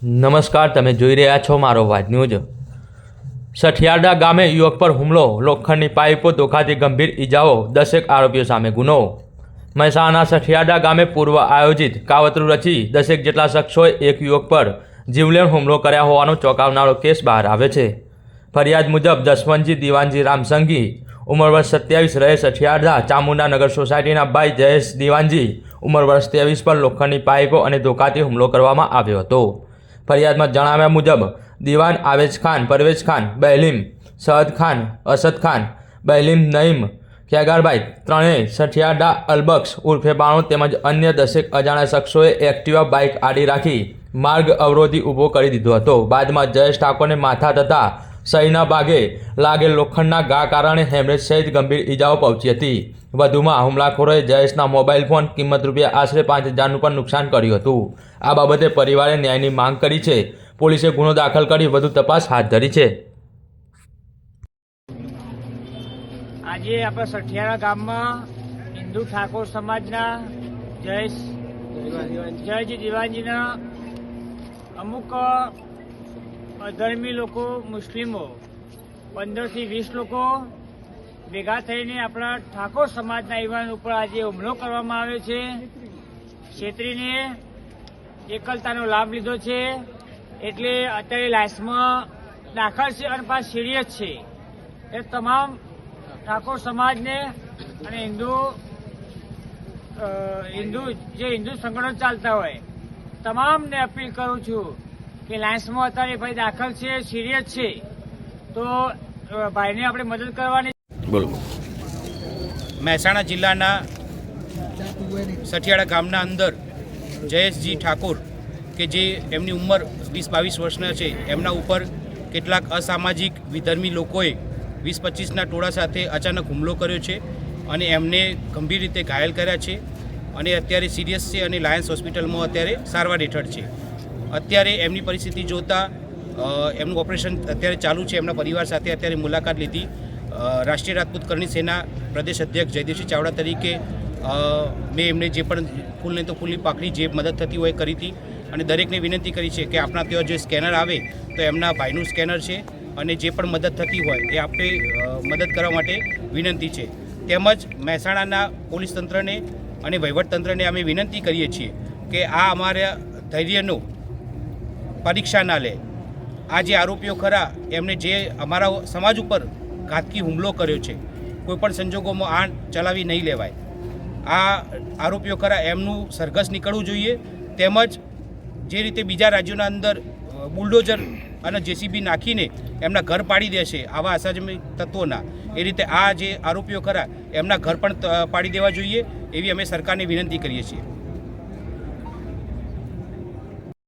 નમસ્કાર, તમે જોઈ રહ્યા છો મારો વાત ન્યૂઝ। સઠિયારડા ગામે યુવક પર હુમલો, લોખંડની પાઇપો ધોખાથી ગંભીર ઇજાઓ, 10 આરોપીઓ સામે ગુનો। મહેસાણા સઠિયારડા ગામે પૂર્વ આયોજિત કાવતરું રચી 10 જેટલા શખ્સોએ એક યુવક પર જીવલેણ હુમલો કર્યા હોવાનો ચોંકાવનારો કેસ બહાર આવે છે। ફરિયાદ મુજબ જસવંતજી દીવાનજી રામસંગી, ઉંમર વર્ષ 27, રહે સઠિયારડા ચામુંડાનગર સોસાયટીના ભાઈ જયેશ દીવાનજી, ઉંમર વર્ષ 23 પર લોખંડની પાઇપો અને ધોકાથી હુમલો કરવામાં આવ્યો હતો। ફરિયાદમાં જણાવ્યા મુજબ દીવાન આવેજ ખાન, પરવેજ ખાન, બહેલીમ સહદ ખાન, અસદ ખાન, બહેલીમ નઈમ ખેગારભાઈ ત્રણેય સઠિયારડા અલબક્ષ ઉર્ફે બાણો તેમજ અન્ય 10 અજાણ્યા શખ્સોએ એક્ટિવા બાઇક આડી રાખી માર્ગ અવરોધી ઊભો કરી દીધો હતો। બાદમાં જયેશ ઠાકોરને માથા તથા સહીના ભાગે લાગેલ લોખંડના ઘા કારણે હેમરેજ સહિત ગંભીર ઇજાઓ પહોંચી હતી। વધુમાં હુમલાખોરોએ જયેશના મોબાઈલ ફોન કિંમત રૂપિયા આશરે 5,000નું પણ નુકસાન કર્યું હતું। આ બાબતે પરિવારે ન્યાયની માંગ કરી છે। પોલીસે ગુનો દાખલ કરી વધુ તપાસ હાથ ધરી છે। આજે આપણા સઠિયારા ગામમાં હિન્દુ ઠાકોર સમાજના જયજી દીવાનજીના અમુક અધર્મી લોકો, મુસ્લિમો 15 થી 20 લોકો ભેગા થઈને આપણા ઠાકોર સમાજના યુવાન ઉપર આજે હુમલો કરવામાં આવ્યો છે। છેતરીને એકલતાનો લાભ લીધો છે, એટલે અત્યારે લાશમાં દાખલ છે અને પાછું સિરિયસ છે। એ તમામ ઠાકોર સમાજને અને હિન્દુ સંગઠન ચાલતા હોય તમામને અપીલ કરું છું કે લાશમાં અત્યારે ભાઈ દાખલ છે, સિરિયસ છે, તો ભાઈને આપણે મદદ કરવાની। બોલો। મહેસાણા જિલ્લાના સઠિયારડા ગામના અંદર જયેશજી ઠાકોર કે જે એમની ઉંમર 20-22 વર્ષના છે, એમના ઉપર કેટલાક અસામાજિક વિધર્મી લોકોએ 20-25ના ટોળા સાથે અચાનક હુમલો કર્યો છે અને એમને ગંભીર રીતે ઘાયલ કર્યા છે અને અત્યારે સિરિયસ છે અને લાયન્સ હોસ્પિટલમાં અત્યારે સારવાર હેઠળ છે। અત્યારે એમની પરિસ્થિતિ જોતાં એમનું ઓપરેશન અત્યારે ચાલુ છે। એમના પરિવાર સાથે અત્યારે મુલાકાત લીધી। રાષ્ટ્રીય રાજપૂત કરણી સેના પ્રદેશ અધ્યક્ષ જયદેવસિંહ ચાવડા તરીકે મેં એમને જે પણ ફૂલ નહીં તો ફૂલની પાકડી જે મદદ થતી હોય કરી હતી અને દરેકને વિનંતી કરી છે કે આપણા ત્યાં જે સ્કેનર આવે તો એમના ભાઈનું સ્કેનર છે અને જે પણ મદદ થતી હોય એ આપણે મદદ કરવા માટે વિનંતી છે। તેમજ મહેસાણાના પોલીસ તંત્રને અને વહીવટતંત્રને અમે વિનંતી કરીએ છીએ કે આ અમારા ધૈર્યનો પરીક્ષા ના લે। આ જે આરોપીઓ ખરા એમને જે અમારા સમાજ ઉપર ઘાતકી હુમલો કર્યો છે, કોઈપણ સંજોગોમાં આ ચલાવી નહીં લેવાય। આ આરોપીઓ ખરા એમનું સરઘસ નીકળવું જોઈએ। તેમજ જે રીતે બીજા રાજ્યોના અંદર બુલડોઝર અને જેસીબી નાખીને એમના ઘર પાડી દે છે આવા અસામાજિક તત્વોના, એ રીતે આ જે આરોપીઓ ખરા એમના ઘર પણ પાડી દેવા જોઈએ એવી અમે સરકારને વિનંતી કરીએ છીએ।